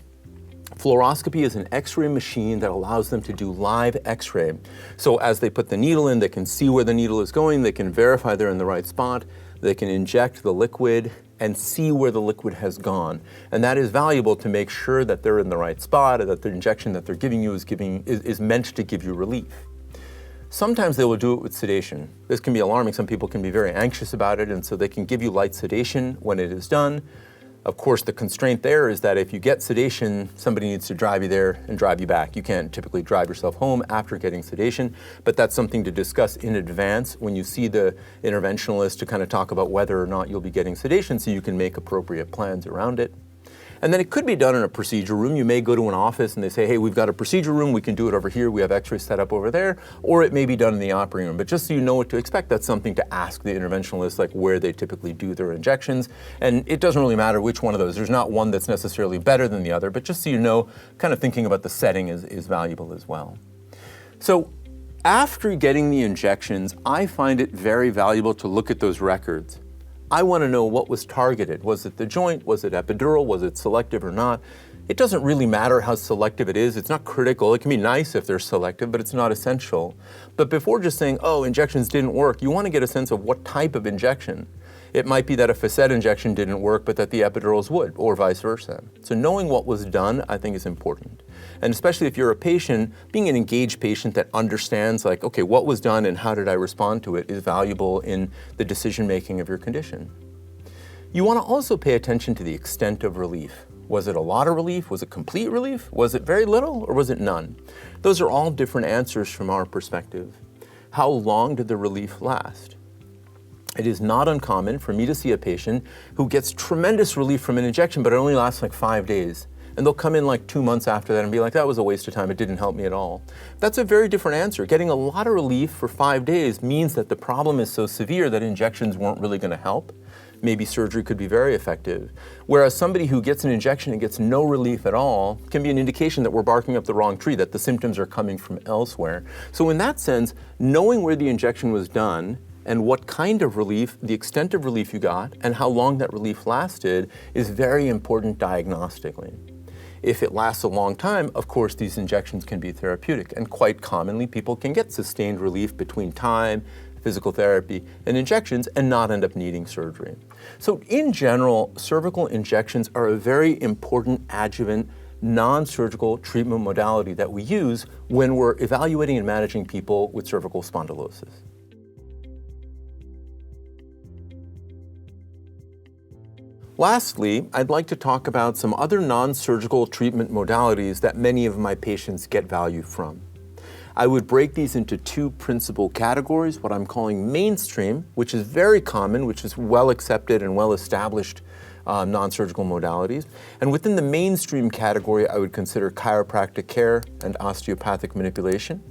Fluoroscopy is an X-ray machine that allows them to do live X-ray. So as they put the needle in, they can see where the needle is going, they can verify they're in the right spot, they can inject the liquid and see where the liquid has gone. And that is valuable to make sure that they're in the right spot and that the injection that they're giving you is meant to give you relief. Sometimes they will do it with sedation. This can be alarming. Some people can be very anxious about it, and so they can give you light sedation when it is done. Of course, the constraint there is that if you get sedation, somebody needs to drive you there and drive you back. You can't typically drive yourself home after getting sedation, but that's something to discuss in advance when you see the interventionalist to kind of talk about whether or not you'll be getting sedation so you can make appropriate plans around it. And then it could be done in a procedure room. You may go to an office and they say, hey, we've got a procedure room, we can do it over here, we have X-rays set up over there, or it may be done in the operating room. But just so you know what to expect, that's something to ask the interventionalist, like where they typically do their injections. And it doesn't really matter which one of those. There's not one that's necessarily better than the other, but just so you know, kind of thinking about the setting is valuable as well. So after getting the injections, I find it very valuable to look at those records. I want to know what was targeted. Was it the joint? Was it epidural? Was it selective or not? It doesn't really matter how selective it is. It's not critical. It can be nice if they're selective, but it's not essential. But before just saying, oh, injections didn't work, you want to get a sense of what type of injection. It might be that a facet injection didn't work, but that the epidurals would, or vice versa. So knowing what was done, I think, is important. And especially if you're a patient, being an engaged patient that understands, like, okay, what was done and how did I respond to it is valuable in the decision-making of your condition. You want to also pay attention to the extent of relief. Was it a lot of relief? Was it complete relief? Was it very little, or was it none? Those are all different answers from our perspective. How long did the relief last? It is not uncommon for me to see a patient who gets tremendous relief from an injection, but it only lasts like 5 days. And they'll come in like 2 months after that and be like, that was a waste of time, it didn't help me at all. That's a very different answer. Getting a lot of relief for 5 days means that the problem is so severe that injections weren't really going to help. Maybe surgery could be very effective. Whereas somebody who gets an injection and gets no relief at all can be an indication that we're barking up the wrong tree, that the symptoms are coming from elsewhere. So in that sense, knowing where the injection was done and what kind of relief, the extent of relief you got, and how long that relief lasted is very important diagnostically. If it lasts a long time, of course, these injections can be therapeutic, and quite commonly people can get sustained relief between time, physical therapy, and injections and not end up needing surgery. So in general, cervical injections are a very important adjuvant, non-surgical treatment modality that we use when we're evaluating and managing people with cervical spondylosis. Lastly, I'd like to talk about some other non-surgical treatment modalities that many of my patients get value from. I would break these into two principal categories, what I'm calling mainstream, which is very common, which is well accepted and well established non-surgical modalities. And within the mainstream category, I would consider chiropractic care and osteopathic manipulation.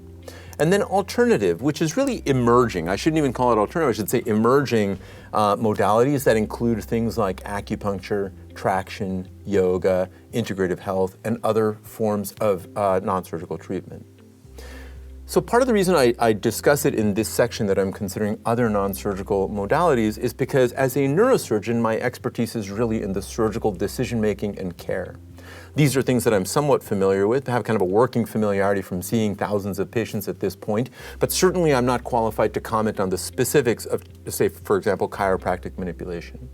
And then alternative, which is really emerging. I shouldn't even call it alternative, I should say emerging modalities that include things like acupuncture, traction, yoga, integrative health, and other forms of non-surgical treatment. So part of the reason I discuss it in this section that I'm considering other non-surgical modalities is because as a neurosurgeon, my expertise is really in the surgical decision-making and care. These are things that I'm somewhat familiar with, have kind of a working familiarity from seeing thousands of patients at this point, but certainly I'm not qualified to comment on the specifics of, say, for example, chiropractic manipulation.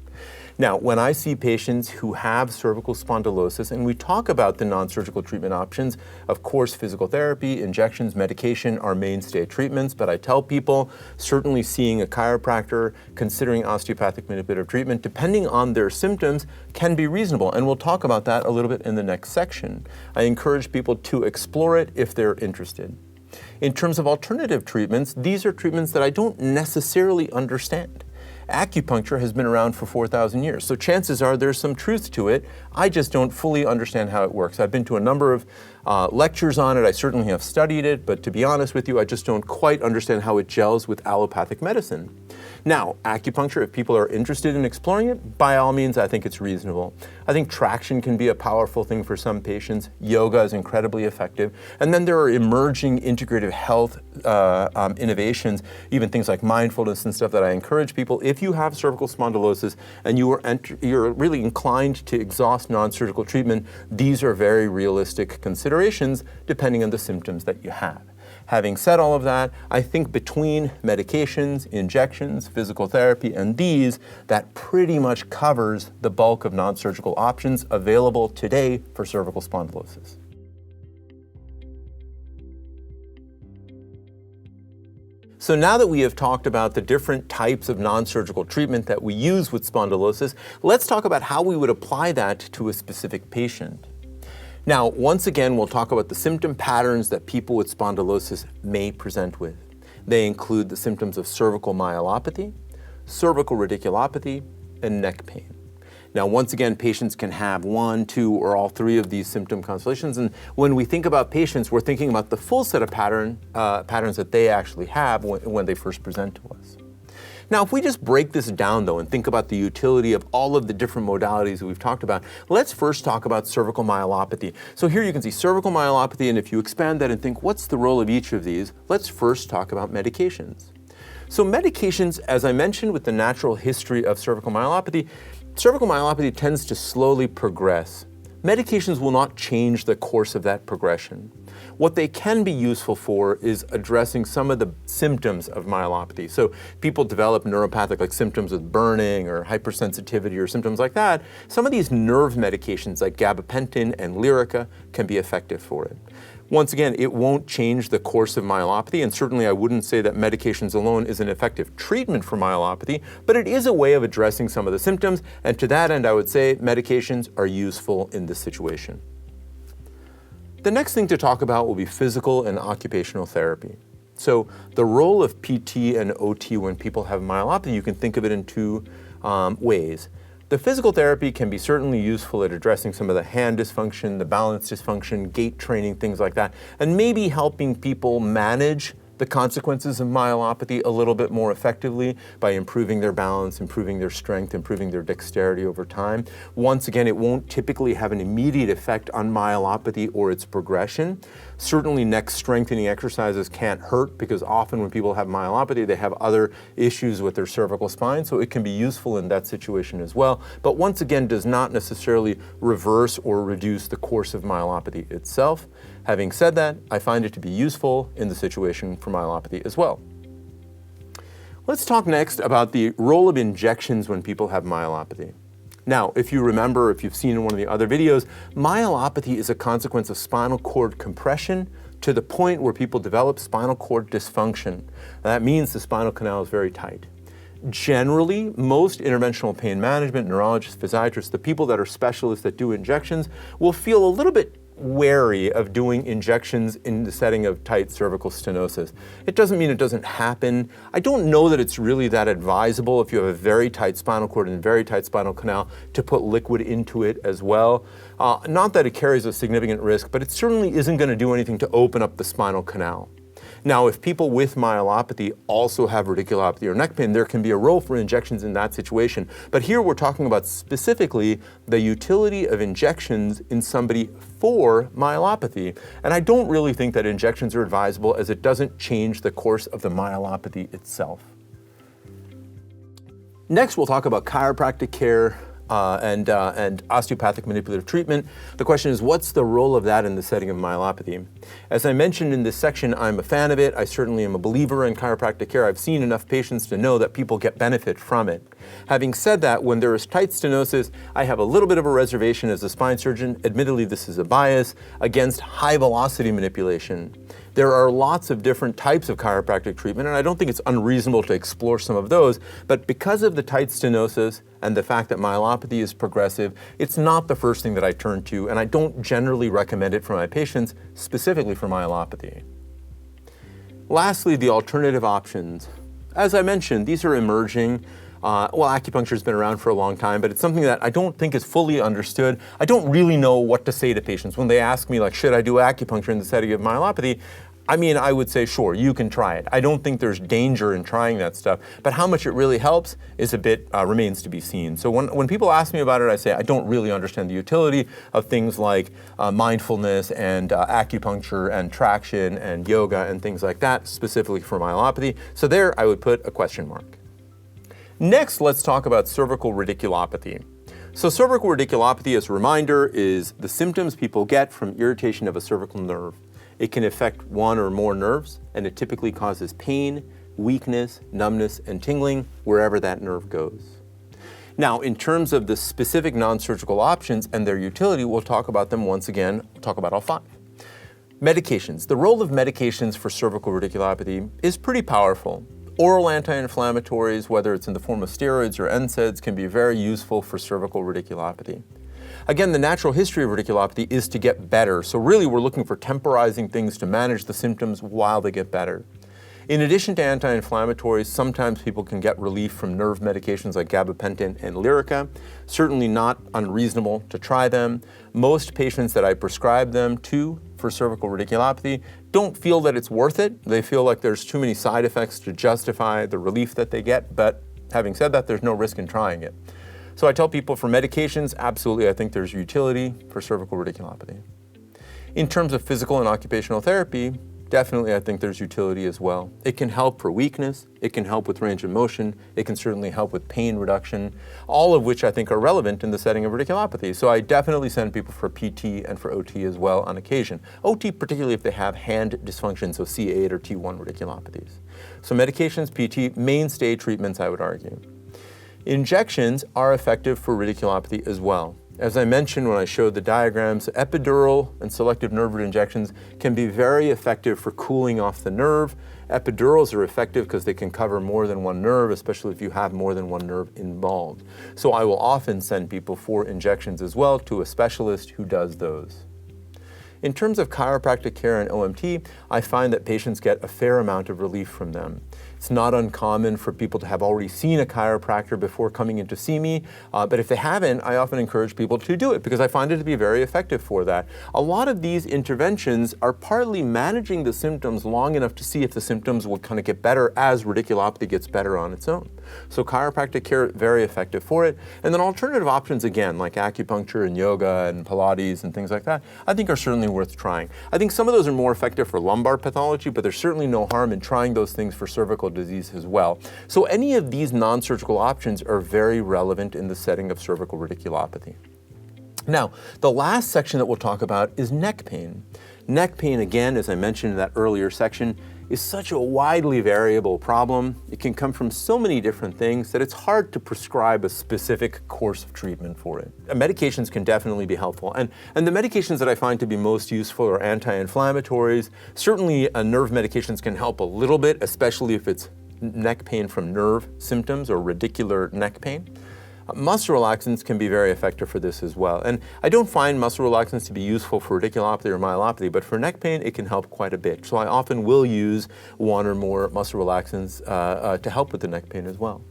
Now, when I see patients who have cervical spondylosis and we talk about the non-surgical treatment options, of course, physical therapy, injections, medication are mainstay treatments, but I tell people certainly seeing a chiropractor, considering osteopathic manipulative treatment, depending on their symptoms, can be reasonable. And we'll talk about that a little bit in the next section. I encourage people to explore it if they're interested. In terms of alternative treatments, these are treatments that I don't necessarily understand. Acupuncture has been around for 4,000 years, so chances are there's some truth to it. I just don't fully understand how it works. I've been to a number of lectures on it. I certainly have studied it, but to be honest with you, I just don't quite understand how it gels with allopathic medicine. Now, acupuncture, if people are interested in exploring it, by all means, I think it's reasonable. I think traction can be a powerful thing for some patients. Yoga is incredibly effective. And then there are emerging integrative health innovations, even things like mindfulness and stuff that I encourage people. If you have cervical spondylosis and you're really inclined to exhaust non-surgical treatment, these are very realistic considerations depending on the symptoms that you have. Having said all of that, I think between medications, injections, physical therapy, and these, that pretty much covers the bulk of non-surgical options available today for cervical spondylosis. So now that we have talked about the different types of non-surgical treatment that we use with spondylosis, let's talk about how we would apply that to a specific patient. Now, once again, we'll talk about the symptom patterns that people with spondylosis may present with. They include the symptoms of cervical myelopathy, cervical radiculopathy, and neck pain. Now, once again, patients can have one, two, or all three of these symptom constellations, and when we think about patients, we're thinking about the full set of patterns that they actually have when they first present to us. Now, if we just break this down, though, and think about the utility of all of the different modalities that we've talked about, let's first talk about cervical myelopathy. So here you can see cervical myelopathy, and if you expand that and think, what's the role of each of these? Let's first talk about medications. So medications, as I mentioned with the natural history of cervical myelopathy tends to slowly progress. Medications will not change the course of that progression. What they can be useful for is addressing some of the symptoms of myelopathy. So people develop neuropathic like symptoms with burning or hypersensitivity or symptoms like that. Some of these nerve medications like gabapentin and Lyrica can be effective for it. Once again, it won't change the course of myelopathy, and certainly I wouldn't say that medications alone is an effective treatment for myelopathy, but it is a way of addressing some of the symptoms, and to that end, I would say medications are useful in this situation. The next thing to talk about will be physical and occupational therapy. So the role of PT and OT when people have myelopathy, you can think of it in two ways. The physical therapy can be certainly useful at addressing some of the hand dysfunction, the balance dysfunction, gait training, things like that, and maybe helping people manage the consequences of myelopathy a little bit more effectively by improving their balance, improving their strength, improving their dexterity over time. Once again, it won't typically have an immediate effect on myelopathy or its progression. Certainly neck strengthening exercises can't hurt because often when people have myelopathy, they have other issues with their cervical spine, so it can be useful in that situation as well. But once again, does not necessarily reverse or reduce the course of myelopathy itself. Having said that, I find it to be useful in the situation for myelopathy as well. Let's talk next about the role of injections when people have myelopathy. Now, if you remember, if you've seen in one of the other videos, myelopathy is a consequence of spinal cord compression to the point where people develop spinal cord dysfunction. That means the spinal canal is very tight. Generally, most interventional pain management, neurologists, physiatrists, the people that are specialists that do injections will feel a little bit wary of doing injections in the setting of tight cervical stenosis. It doesn't mean it doesn't happen. I don't know that it's really that advisable if you have a very tight spinal cord and a very tight spinal canal to put liquid into it as well. Not that it carries a significant risk, but it certainly isn't going to do anything to open up the spinal canal. Now, if people with myelopathy also have radiculopathy or neck pain, there can be a role for injections in that situation. But here we're talking about specifically the utility of injections in somebody for myelopathy. And I don't really think that injections are advisable as it doesn't change the course of the myelopathy itself. Next, we'll talk about chiropractic care and osteopathic manipulative treatment. The question is, what's the role of that in the setting of myelopathy? As I mentioned in this section, I'm a fan of it. I certainly am a believer in chiropractic care. I've seen enough patients to know that people get benefit from it. Having said that, when there is tight stenosis, I have a little bit of a reservation as a spine surgeon. Admittedly, this is a bias against high velocity manipulation. There are lots of different types of chiropractic treatment, and I don't think it's unreasonable to explore some of those, but because of the tight stenosis and the fact that myelopathy is progressive, it's not the first thing that I turn to, and I don't generally recommend it for my patients, specifically for myelopathy. Lastly, the alternative options. As I mentioned, these are emerging. Acupuncture has been around for a long time, but it's something that I don't think is fully understood. I don't really know what to say to patients when they ask me, like, should I do acupuncture in the setting of myelopathy? I mean, I would say, sure, you can try it. I don't think there's danger in trying that stuff, but how much it really helps is a bit, remains to be seen. So when people ask me about it, I say, I don't really understand the utility of things like mindfulness and acupuncture and traction and yoga and things like that, specifically for myelopathy. So there, I would put a question mark. Next, let's talk about cervical radiculopathy. So cervical radiculopathy, as a reminder, is the symptoms people get from irritation of a cervical nerve. It can affect one or more nerves, and it typically causes pain, weakness, numbness, and tingling wherever that nerve goes. Now, in terms of the specific non-surgical options and their utility, we'll talk about them once again. We'll talk about all 5. Medications. The role of medications for cervical radiculopathy is pretty powerful. Oral anti-inflammatories, whether it's in the form of steroids or NSAIDs, can be very useful for cervical radiculopathy. Again, the natural history of radiculopathy is to get better, so really we're looking for temporizing things to manage the symptoms while they get better. In addition to anti-inflammatories, sometimes people can get relief from nerve medications like gabapentin and Lyrica. Certainly not unreasonable to try them. Most patients that I prescribe them to for cervical radiculopathy don't feel that it's worth it. They feel like there's too many side effects to justify the relief that they get, but having said that, there's no risk in trying it. So I tell people for medications, absolutely, I think there's utility for cervical radiculopathy. In terms of physical and occupational therapy, definitely I think there's utility as well. It can help for weakness, it can help with range of motion, it can certainly help with pain reduction, all of which I think are relevant in the setting of radiculopathy. So I definitely send people for PT and for OT as well on occasion. OT particularly if they have hand dysfunction, so C8 or T1 radiculopathies. So medications, PT, mainstay treatments, I would argue. Injections are effective for radiculopathy as well. As I mentioned when I showed the diagrams, epidural and selective nerve root injections can be very effective for cooling off the nerve. Epidurals are effective because they can cover more than one nerve, especially if you have more than one nerve involved. So I will often send people for injections as well to a specialist who does those. In terms of chiropractic care and OMT, I find that patients get a fair amount of relief from them. It's not uncommon for people to have already seen a chiropractor before coming in to see me, but if they haven't, I often encourage people to do it because I find it to be very effective for that. A lot of these interventions are partly managing the symptoms long enough to see if the symptoms will kind of get better as radiculopathy gets better on its own. So chiropractic care, very effective for it. And then alternative options, again, like acupuncture and yoga and Pilates and things like that, I think are certainly worth trying. I think some of those are more effective for lumbar pathology, but there's certainly no harm in trying those things for cervical disease as well. So any of these non-surgical options are very relevant in the setting of cervical radiculopathy. Now, the last section that we'll talk about is neck pain. Neck pain, again, as I mentioned in that earlier section, is such a widely variable problem. It can come from so many different things that it's hard to prescribe a specific course of treatment for it. Medications can definitely be helpful. And the medications that I find to be most useful are anti-inflammatories. Certainly nerve medications can help a little bit, especially if it's neck pain from nerve symptoms or radicular neck pain. Muscle relaxants can be very effective for this as well. And I don't find muscle relaxants to be useful for radiculopathy or myelopathy, but for neck pain, it can help quite a bit. So I often will use one or more muscle relaxants to help with the neck pain as well.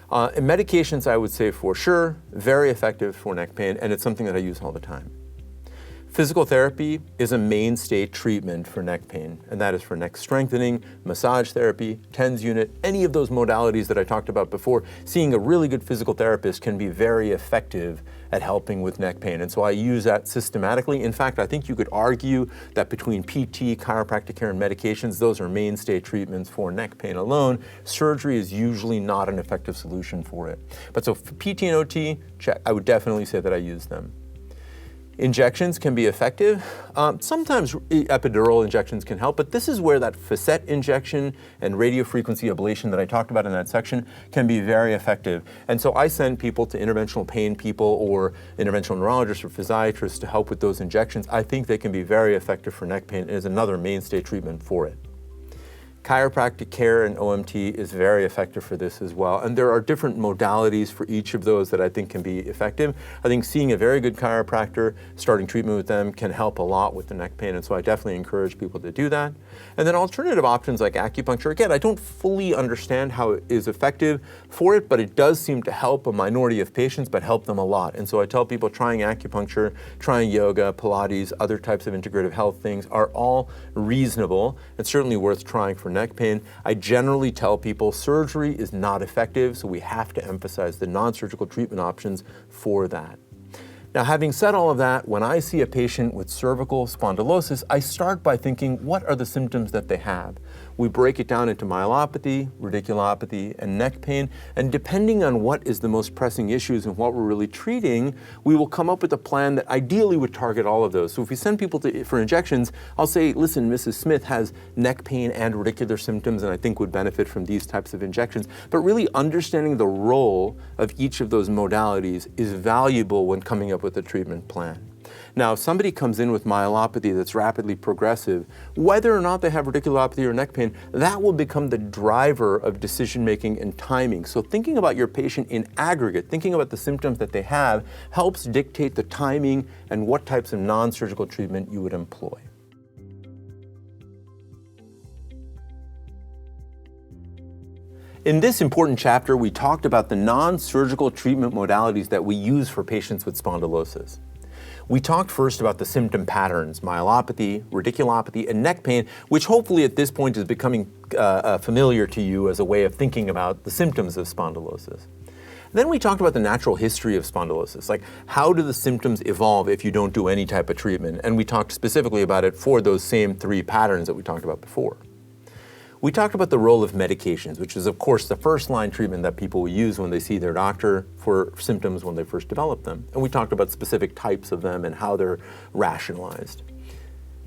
Medications, I would say for sure, very effective for neck pain, and it's something that I use all the time. Physical therapy is a mainstay treatment for neck pain, and that is for neck strengthening, massage therapy, TENS unit, any of those modalities that I talked about before. Seeing a really good physical therapist can be very effective at helping with neck pain, and so I use that systematically. In fact, I think you could argue that between PT, chiropractic care, and medications, those are mainstay treatments for neck pain alone. Surgery is usually not an effective solution for it. But so for PT and OT, check. I would definitely say that I use them. Injections can be effective. Sometimes epidural injections can help, but this is where that facet injection and radiofrequency ablation that I talked about in that section can be very effective. And so I send people to interventional pain people or interventional neurologists or physiatrists to help with those injections. I think they can be very effective for neck pain and is another mainstay treatment for it. Chiropractic care and OMT is very effective for this as well. And there are different modalities for each of those that I think can be effective. I think seeing a very good chiropractor, starting treatment with them can help a lot with the neck pain. And so I definitely encourage people to do that. And then alternative options like acupuncture. Again, I don't fully understand how it is effective for it, but it does seem to help a minority of patients, but help them a lot. And so I tell people trying acupuncture, trying yoga, Pilates, other types of integrative health things are all reasonable and certainly worth trying for neck pain. I generally tell people surgery is not effective, so we have to emphasize the non-surgical treatment options for that. Now, having said all of that, when I see a patient with cervical spondylosis, I start by thinking, what are the symptoms that they have? We break it down into myelopathy, radiculopathy, and neck pain, and depending on what is the most pressing issues and what we're really treating, we will come up with a plan that ideally would target all of those. So if we send people for injections, I'll say, listen, Mrs. Smith has neck pain and radicular symptoms, and I think would benefit from these types of injections. But really understanding the role of each of those modalities is valuable when coming up with a treatment plan. Now, if somebody comes in with myelopathy that's rapidly progressive, whether or not they have radiculopathy or neck pain, that will become the driver of decision-making and timing. So thinking about your patient in aggregate, thinking about the symptoms that they have, helps dictate the timing and what types of non-surgical treatment you would employ. In this important chapter, we talked about the non-surgical treatment modalities that we use for patients with spondylosis. We talked first about the symptom patterns, myelopathy, radiculopathy, and neck pain, which hopefully at this point is becoming familiar to you as a way of thinking about the symptoms of spondylosis. Then we talked about the natural history of spondylosis, like how do the symptoms evolve if you don't do any type of treatment? And we talked specifically about it for those same three patterns that we talked about before. We talked about the role of medications, which is of course the first line treatment that people will use when they see their doctor for symptoms when they first develop them. And we talked about specific types of them and how they're rationalized.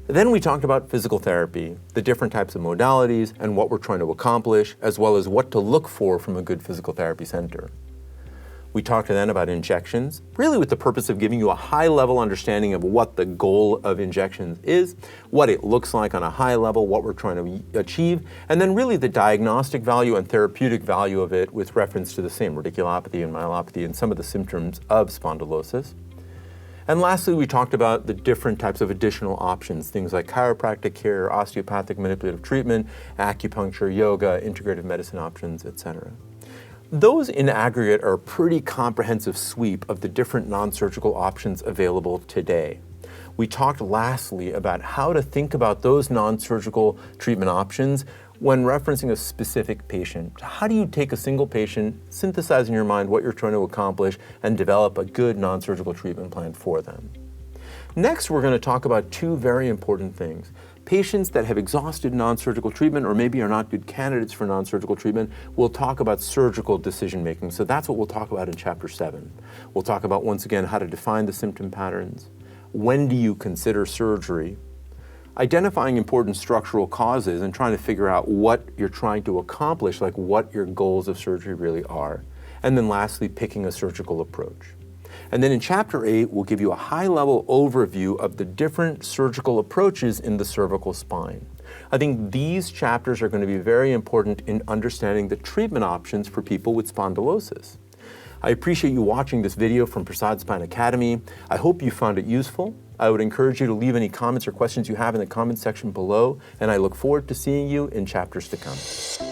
Then we talked about physical therapy, the different types of modalities and what we're trying to accomplish, as well as what to look for from a good physical therapy center. We talked then about injections, really with the purpose of giving you a high-level understanding of what the goal of injections is, what it looks like on a high level, what we're trying to achieve, and then really the diagnostic value and therapeutic value of it with reference to the same radiculopathy and myelopathy and some of the symptoms of spondylosis. And lastly, we talked about the different types of additional options, things like chiropractic care, osteopathic manipulative treatment, acupuncture, yoga, integrative medicine options, etc. Those in aggregate are a pretty comprehensive sweep of the different non-surgical options available today. We talked lastly about how to think about those non-surgical treatment options when referencing a specific patient. How do you take a single patient, synthesize in your mind what you're trying to accomplish, and develop a good non-surgical treatment plan for them? Next, we're going to talk about two very important things. Patients that have exhausted non-surgical treatment or maybe are not good candidates for non-surgical treatment, we'll talk about surgical decision-making. So that's what we'll talk about in Chapter 7. We'll talk about, once again, how to define the symptom patterns. When do you consider surgery? Identifying important structural causes and trying to figure out what you're trying to accomplish, like what your goals of surgery really are. And then lastly, picking a surgical approach. And then in Chapter 8, we'll give you a high-level overview of the different surgical approaches in the cervical spine. I think these chapters are going to be very important in understanding the treatment options for people with spondylosis. I appreciate you watching this video from Prasad Spine Academy. I hope you found it useful. I would encourage you to leave any comments or questions you have in the comment section below, and I look forward to seeing you in chapters to come.